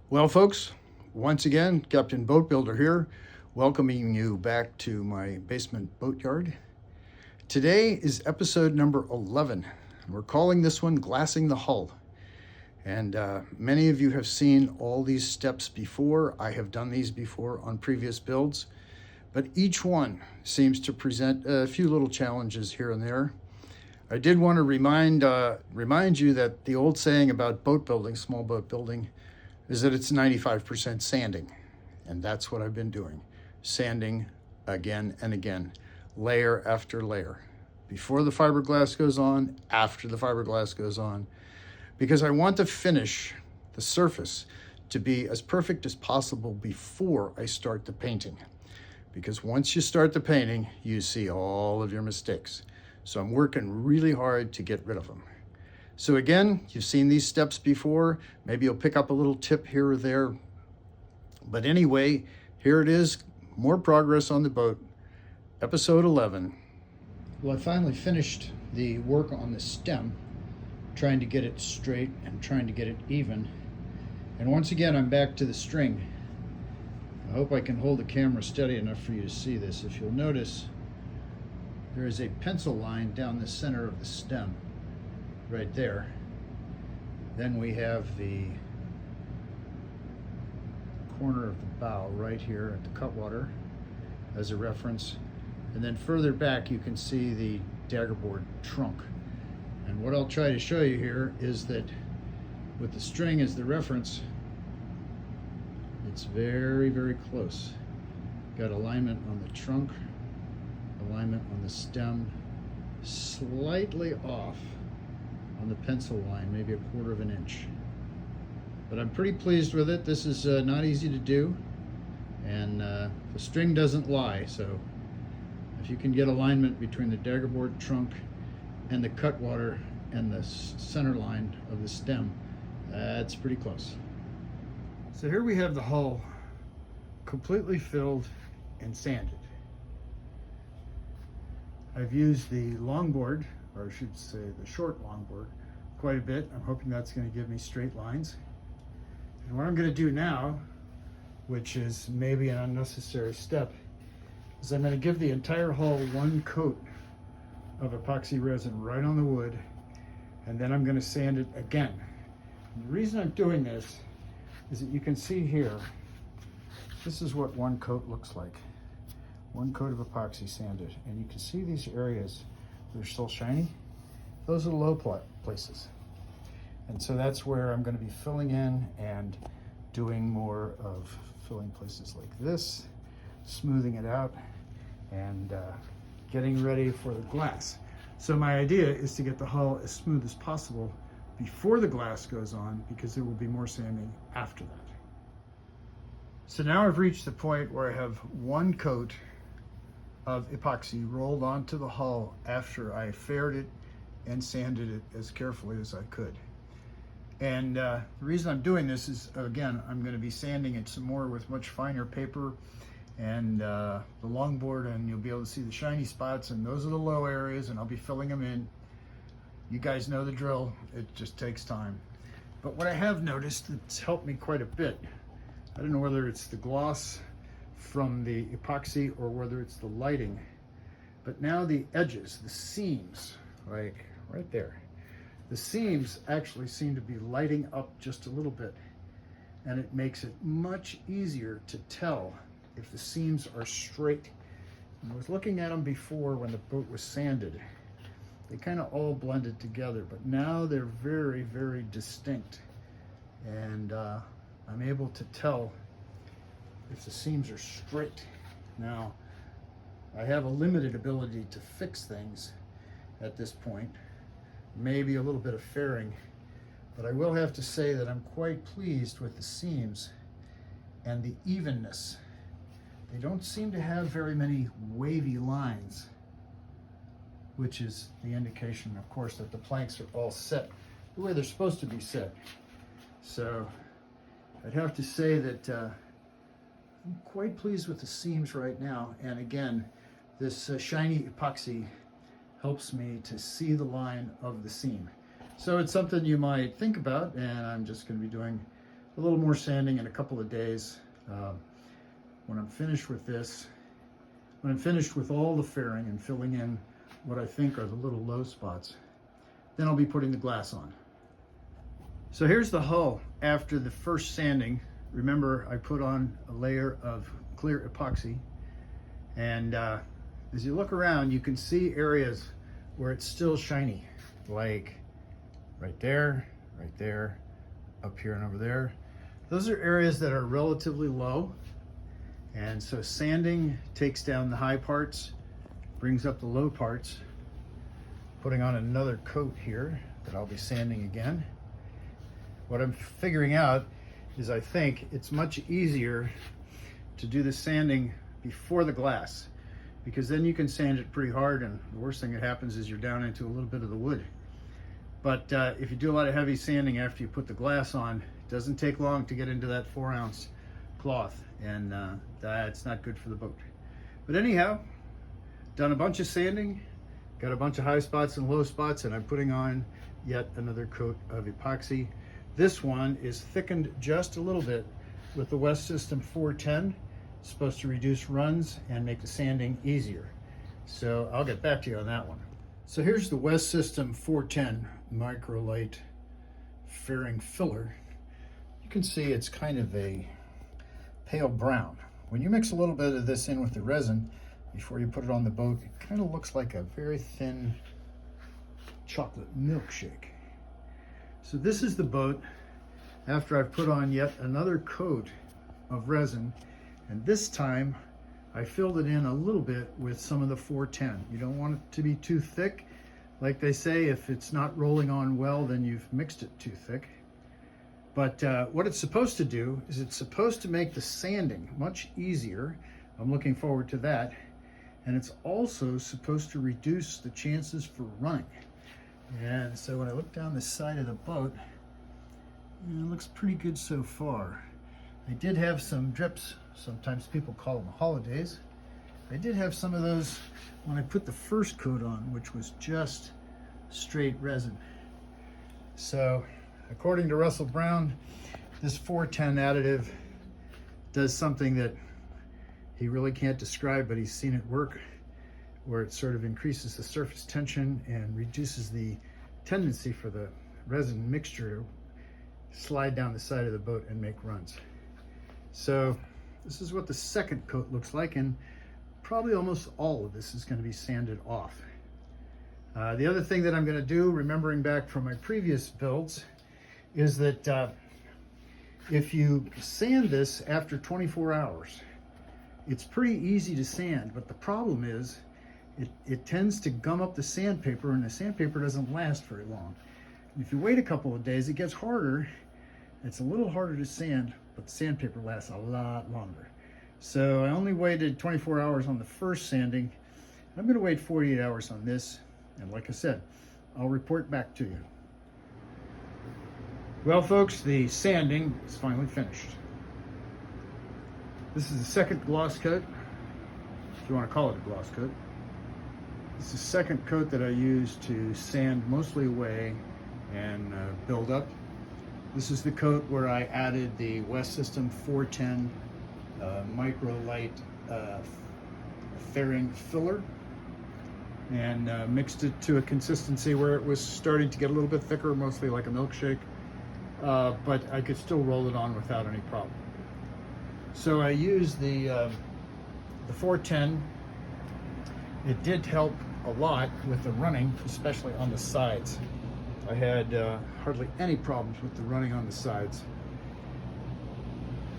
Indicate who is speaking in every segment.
Speaker 1: Well, folks, once again, Captain Boat Builder here, welcoming you back to my basement boatyard. Today is episode number 11. We're calling this one Glassing the Hull. And many of you have seen all these steps before. I have done these before on previous builds, but each one seems to present a few little challenges here and there. I did want to remind you that the old saying about boat building, small boat building, is that it's 95% sanding. And that's what I've been doing. Sanding again and again, layer after layer. Before the fiberglass goes on, after the fiberglass goes on, because I want to finish the surface to be as perfect as possible before I start the painting. Because once you start the painting, you see all of your mistakes. So I'm working really hard to get rid of them. So again, you've seen these steps before. Maybe you'll pick up a little tip here or there. But anyway, here it is, more progress on the boat, episode 11. Well, I finally finished the work on the stem, trying to get it straight and trying to get it even. And once again, I'm back to the string. I hope I can hold the camera steady enough for you to see this. If you'll notice, there is a pencil line down the center of the stem. Right there. Then we have the corner of the bow right here at the cutwater as a reference. And then further back you can see the daggerboard trunk. And what I'll try to show you here is that with the string as the reference, it's very, very close. Got alignment on the trunk, alignment on the stem, slightly off on the pencil line, maybe a quarter of an inch. But I'm pretty pleased with it. This is not easy to do, and the string doesn't lie, so if you can get alignment between the daggerboard trunk and the cutwater and the center line of the stem, that's pretty close. So here we have the hull completely filled and sanded. I've used the longboard, or I should say the short longboard, quite a bit. I'm hoping that's going to give me straight lines. And what I'm going to do now, which is maybe an unnecessary step, is I'm going to give the entire hull one coat of epoxy resin right on the wood, and then I'm going to sand it again. And the reason I'm doing this is that you can see here, this is what one coat looks like. One coat of epoxy sanded, and you can see these areas that are still shiny. Those are the low places. And so that's where I'm going to be filling in and doing more of filling places like this, smoothing it out, and getting ready for the glass. So my idea is to get the hull as smooth as possible before the glass goes on, because there will be more sanding after that. So now I've reached the point where I have one coat of epoxy rolled onto the hull after I faired it and sanded it as carefully as I could. And the reason I'm doing this is, again, I'm going to be sanding it some more with much finer paper and the longboard, and you'll be able to see the shiny spots, and those are the low areas, and I'll be filling them in. You guys know the drill. It just takes time. But what I have noticed that's helped me quite a bit, I don't know whether it's the gloss from the epoxy or whether it's the lighting, but now the edges, the seams, like right there, the seams actually seem to be lighting up just a little bit, and it makes it much easier to tell if the seams are straight. And I was looking at them before when the boat was sanded. They kind of all blended together, but now they're very, very distinct, and I'm able to tell if the seams are straight. Now, I have a limited ability to fix things at this point, maybe a little bit of fairing, but I will have to say that I'm quite pleased with the seams and the evenness. They don't seem to have very many wavy lines, which is the indication, of course, that the planks are all set the way they're supposed to be set. So I'd have to say that I'm quite pleased with the seams right now. And again, this shiny epoxy helps me to see the line of the seam. So it's something you might think about, and I'm just going to be doing a little more sanding in a couple of days. When I'm finished with this, when I'm finished with all the fairing and filling in what I think are the little low spots, then I'll be putting the glass on. So here's the hull after the first sanding. Remember, I put on a layer of clear epoxy, and as you look around, you can see areas where it's still shiny, like right there, up here and over there. Those are areas that are relatively low, and so sanding takes down the high parts, brings up the low parts. Putting on another coat here that I'll be sanding again. What I'm figuring out is I think it's much easier to do the sanding before the glass, because then you can sand it pretty hard, and the worst thing that happens is you're down into a little bit of the wood. But if you do a lot of heavy sanding after you put the glass on, it doesn't take long to get into that 4-ounce cloth, and that's not good for the boat. But anyhow, done a bunch of sanding, got a bunch of high spots and low spots, and I'm putting on yet another coat of epoxy. This one is thickened just a little bit with the West System 410. It's supposed to reduce runs and make the sanding easier. So I'll get back to you on that one. So here's the West System 410 Microlite fairing filler. You can see it's kind of a pale brown. When you mix a little bit of this in with the resin before you put it on the boat, it kind of looks like a very thin chocolate milkshake. So this is the boat after I've put on yet another coat of resin, and this time I filled it in a little bit with some of the 410. You don't want it to be too thick. Like they say, if it's not rolling on well, then you've mixed it too thick. But what it's supposed to do is it's supposed to make the sanding much easier. I'm looking forward to that. And it's also supposed to reduce the chances for running. And so when I look down the side of the boat, it looks pretty good so far. I did have some drips, sometimes people call them holidays. I did have some of those when I put the first coat on, which was just straight resin. So according to Russell Brown, this 410 additive does something that he really can't describe, but he's seen it work, where it sort of increases the surface tension and reduces the tendency for the resin mixture to slide down the side of the boat and make runs. So this is what the second coat looks like, and probably almost all of this is going to be sanded off. The other thing that I'm going to do, remembering back from my previous builds, is that if you sand this after 24 hours, it's pretty easy to sand, but the problem is it tends to gum up the sandpaper, and the sandpaper doesn't last very long. If you wait a couple of days, it gets harder. It's a little harder to sand, but the sandpaper lasts a lot longer. So I only waited 24 hours on the first sanding. I'm going to wait 48 hours on this, and like I said, I'll report back to you. Well, folks, the sanding is finally finished. This is the second gloss coat, if you want to call it a gloss coat. This is the second coat that I used to sand mostly away and build up. This is the coat where I added the West System 410 Microlite fairing filler and mixed it to a consistency where it was starting to get a little bit thicker, mostly like a milkshake, but I could still roll it on without any problem. So I used the 410. It did help a lot with the running, especially on the sides. I had hardly any problems with the running on the sides.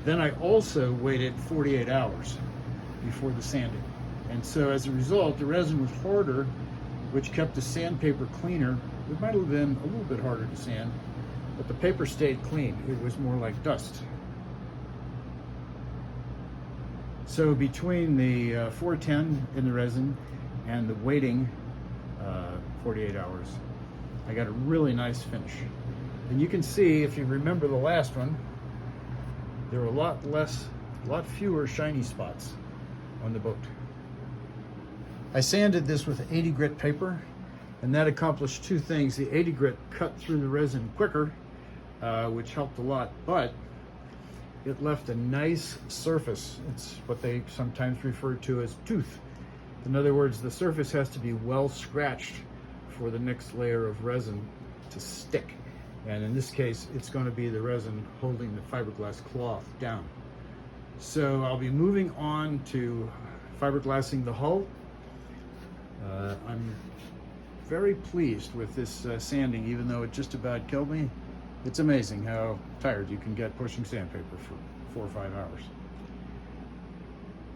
Speaker 1: Then I also waited 48 hours before the sanding. And so as a result, the resin was harder, which kept the sandpaper cleaner. It might have been a little bit harder to sand, but the paper stayed clean. It was more like dust. So between the 410 in the resin and the waiting 48 hours, I got a really nice finish. And you can see, if you remember the last one, there were a lot fewer shiny spots on the boat. I sanded this with 80 grit paper, and that accomplished two things. The 80 grit cut through the resin quicker, which helped a lot, but it left a nice surface. It's what they sometimes refer to as tooth. In other words, the surface has to be well scratched for the next layer of resin to stick. And in this case, it's going to be the resin holding the fiberglass cloth down. So I'll be moving on to fiberglassing the hull. I'm very pleased with this sanding, even though it just about killed me. It's amazing how tired you can get pushing sandpaper for 4 or 5 hours.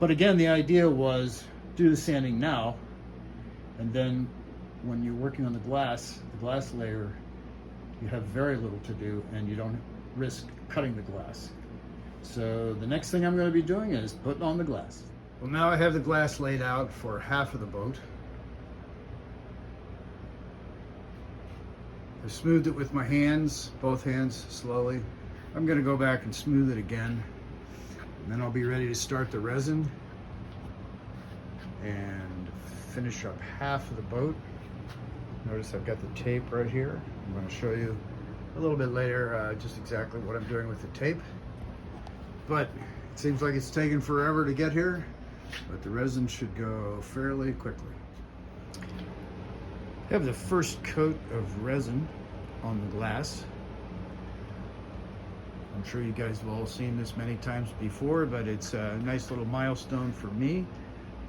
Speaker 1: But again, the idea was do the sanding now, and then when you're working on the glass layer, you have very little to do and you don't risk cutting the glass. So the next thing I'm going to be doing is putting on the glass. Well, now I have the glass laid out for half of the boat. I smoothed it with my hands, both hands, slowly. I'm going to go back and smooth it again, and then I'll be ready to start the resin and finish up half of the boat. Notice I've got the tape right here. I'm going to show you a little bit later just exactly what I'm doing with the tape. But it seems like it's taken forever to get here, but the resin should go fairly quickly. I have the first coat of resin on the glass. I'm sure you guys have all seen this many times before, but it's a nice little milestone for me,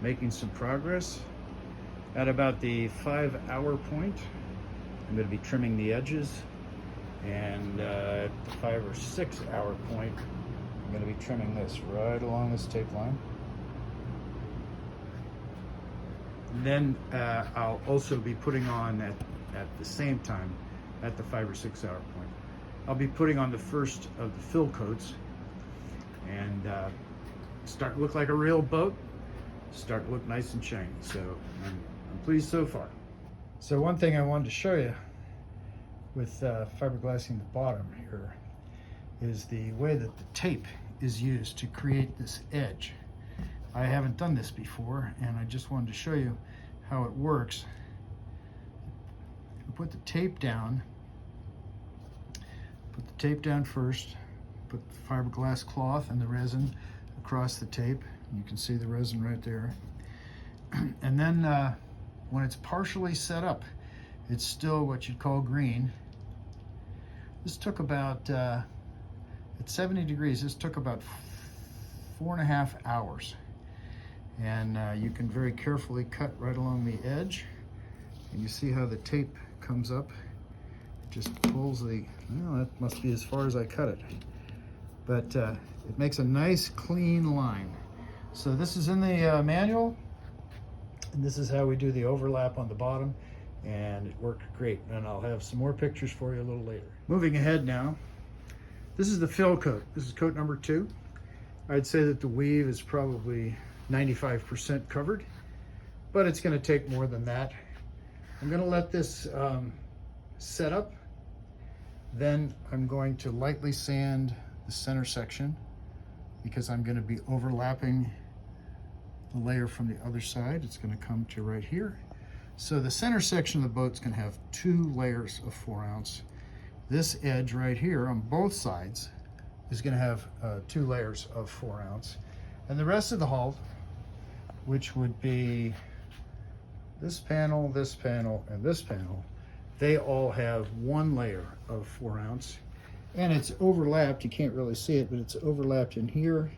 Speaker 1: making some progress. At about the 5-hour point, I'm going to be trimming the edges, and at the 5 or 6 hour point, I'm going to be trimming this right along this tape line. And then I'll also be putting on at the same time, at the 5 or 6 hour point, I'll be putting on the first of the fill coats, and start to look like a real boat, start to look nice and shiny. So I'm pleased so far. So one thing I wanted to show you with fiberglassing the bottom here is the way that the tape is used to create this edge. I haven't done this before, and I just wanted to show you how it works. You put the tape down first, put the fiberglass cloth and the resin across the tape. You can see the resin right there. And then when it's partially set up, it's still what you'd call green. This took about, at 70 degrees, this took about 4.5 hours. And you can very carefully cut right along the edge. And you see how the tape comes up. It just pulls the, well, that must be as far as I cut it. But it makes a nice clean line. So this is in the manual, and this is how we do the overlap on the bottom, and it worked great. And I'll have some more pictures for you a little later. Moving ahead now, this is the fill coat. This is coat number 2. I'd say that the weave is probably 95% covered, but it's going to take more than that. I'm going to let this set up. Then I'm going to lightly sand the center section because I'm going to be overlapping the layer from the other side. It's going to come to right here. So the center section of the boat's going to have 2 layers of 4 ounce. This edge right here on both sides is going to have 2 layers of 4 ounce. And the rest of the hull, which would be this panel, and this panel, they all have 1 layer of 4 ounce. And it's overlapped, you can't really see it, but it's overlapped in here,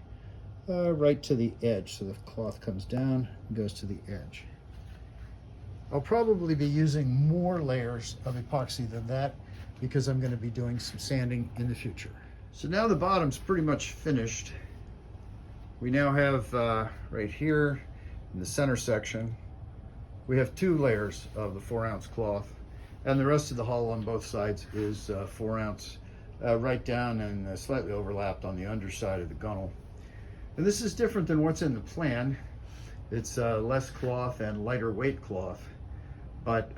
Speaker 1: right to the edge. So the cloth comes down and goes to the edge. I'll probably be using more layers of epoxy than that because I'm going to be doing some sanding in the future. So now the bottom's pretty much finished. We now have right here in the center section, we have 2 layers of the 4 ounce cloth, and the rest of the hull on both sides is 4 ounce right down and slightly overlapped on the underside of the gunnel. And this is different than what's in the plan. It's less cloth and lighter weight cloth, but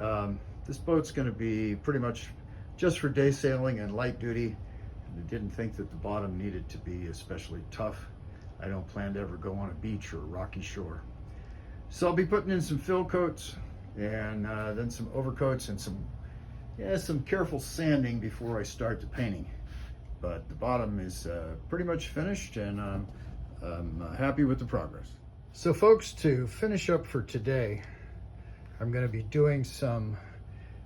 Speaker 1: this boat's going to be pretty much just for day sailing and light duty. I didn't think that the bottom needed to be especially tough. I don't plan to ever go on a beach or a rocky shore. So I'll be putting in some fill coats and then some overcoats and some careful sanding before I start the painting. but the bottom is pretty much finished, and I'm happy with the progress. So folks, to finish up for today, I'm going to be doing some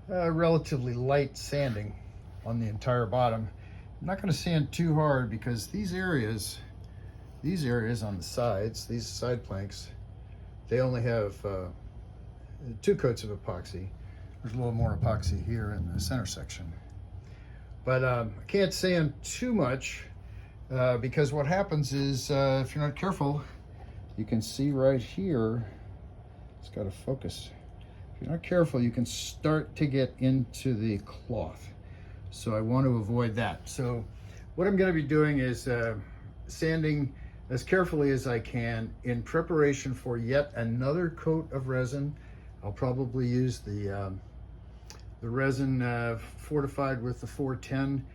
Speaker 1: relatively light sanding on the entire bottom. I'm not going to sand too hard because these areas on the sides, these side planks, they only have 2 coats of epoxy. There's a little more epoxy here in the center section. But I can't sand too much because what happens is if you're not careful, you can see right here, it's got to focus. If you're not careful, you can start to get into the cloth. So I want to avoid that. So what I'm going to be doing is sanding as carefully as I can in preparation for yet another coat of resin. I'll probably use the resin fortified with the 410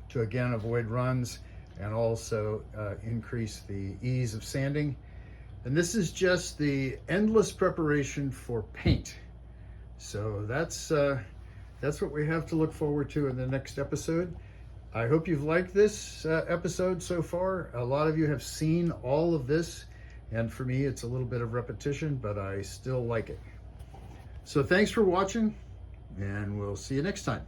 Speaker 1: to again avoid runs and also increase the ease of sanding. And this is just the endless preparation for paint. So that's what we have to look forward to in the next episode. I hope you've liked this episode so far. A lot of you have seen all of this, and for me it's a little bit of repetition, but I still like it. So thanks for watching, and we'll see you next time.